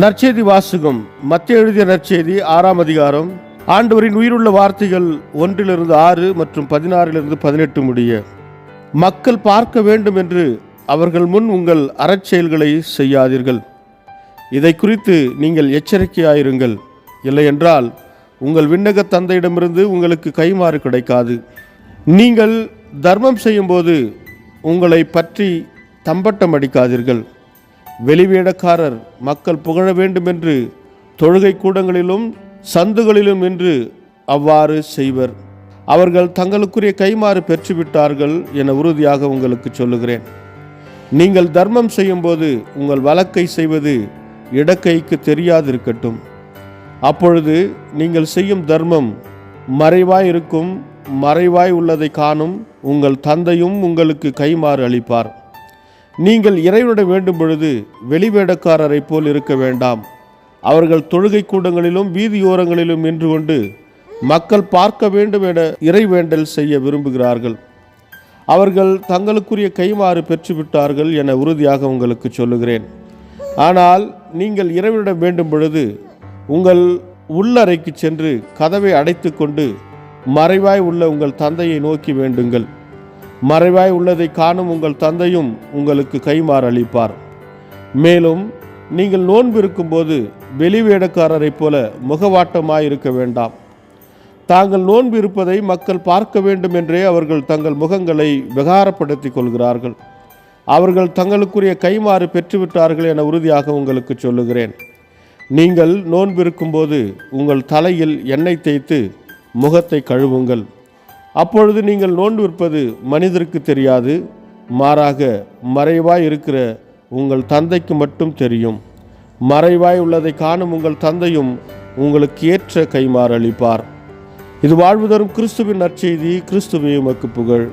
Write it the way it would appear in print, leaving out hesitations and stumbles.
நற்செய்தி வாசகம். மத்தேயு எழுதிய நற்செய்தி 6ஆம் அதிகாரம். ஆண்டவரின் உயிருள்ள வார்த்தைகள் 1-6 மற்றும் 16-18 முடிய. மக்கள் பார்க்க வேண்டும் என்று அவர்கள் முன் உங்கள் அறச்செயல்களை செய்யாதீர்கள். இதை குறித்து நீங்கள் எச்சரிக்கையாயிருங்கள். இல்லையென்றால் உங்கள் விண்ணக தந்தையிடமிருந்து உங்களுக்கு கைமாறு கிடைக்காது. நீங்கள் தர்மம் செய்யும்போது உங்களை பற்றி தம்பட்டம் அடிக்காதீர்கள். வெளிவேடக்காரர் மக்கள் புகழ வேண்டுமென்று தொழுகை கூடங்களிலும் சந்துகளிலும் நின்று அவ்வாறு செய்வர். அவர்கள் தங்களுக்குரிய கைமாறு பெற்றுவிட்டார்கள் என உறுதியாக உங்களுக்கு சொல்லுகிறேன். நீங்கள் தர்மம் செய்யும்போது உங்கள் வலக்கை செய்வது இடக்கைக்கு தெரியாதிருக்கட்டும். அப்பொழுது நீங்கள் செய்யும் தர்மம் மறைவாய் இருக்கும். மறைவாய் உள்ளதை காணும் உங்கள் தந்தையும் உங்களுக்கு கைமாறு அளிப்பார். நீங்கள் இறைவனிடம் வேண்டும் பொழுது வெளிவேடக்காரரை போல் இருக்க வேண்டாம். அவர்கள் தொழுகை கூடங்களிலும் வீதியோரங்களிலும் நின்று கொண்டு மக்கள் பார்க்க வேண்டும் என இறைவேண்டல் செய்ய விரும்புகிறார்கள். அவர்கள் தங்களுக்குரிய கைமாறு பெற்றுவிட்டார்கள் என உறுதியாக உங்களுக்கு சொல்லுகிறேன். ஆனால் நீங்கள் இறைவனிடம் வேண்டும் பொழுது உங்கள் உள்ளறைக்கு சென்று கதவை அடைத்து கொண்டு மறைவாய் உள்ள உங்கள் தந்தையை நோக்கி வேண்டுங்கள். மறைவாய் உள்ளதை காணும் உங்கள் தந்தையும் உங்களுக்கு கைமாறு அளிப்பார். மேலும் நீங்கள் நோன்பு இருக்கும்போது வெளிவேடக்காரரை போல முகவாட்டமாயிருக்க வேண்டாம். தாங்கள் நோன்பு இருப்பதை மக்கள் பார்க்க வேண்டும் என்றே அவர்கள் தங்கள் முகங்களை விகாரப்படுத்திக் கொள்கிறார்கள். அவர்கள் தங்களுக்குரிய கைமாறு பெற்றுவிட்டார்கள் என உறுதியாக உங்களுக்கு சொல்லுகிறேன். நீங்கள் நோன்பு இருக்கும்போது உங்கள் தலையில் எண்ணெய் தேய்த்து முகத்தை கழுவுங்கள். அப்பொழுது நீங்கள் நோன்பு இருப்பது மனிதருக்கு தெரியாது. மாறாக மறைவாய் இருக்கிற உங்கள் தந்தைக்கு மட்டும் தெரியும். மறைவாய் உள்ளதை காணும் உங்கள் தந்தையும் உங்களுக்கு ஏற்ற கைமாறு அளிப்பார். இது வாழ்வு தரும் கிறிஸ்துவின் நற்செய்தி. கிறிஸ்துவே உமக்கு புகழ்.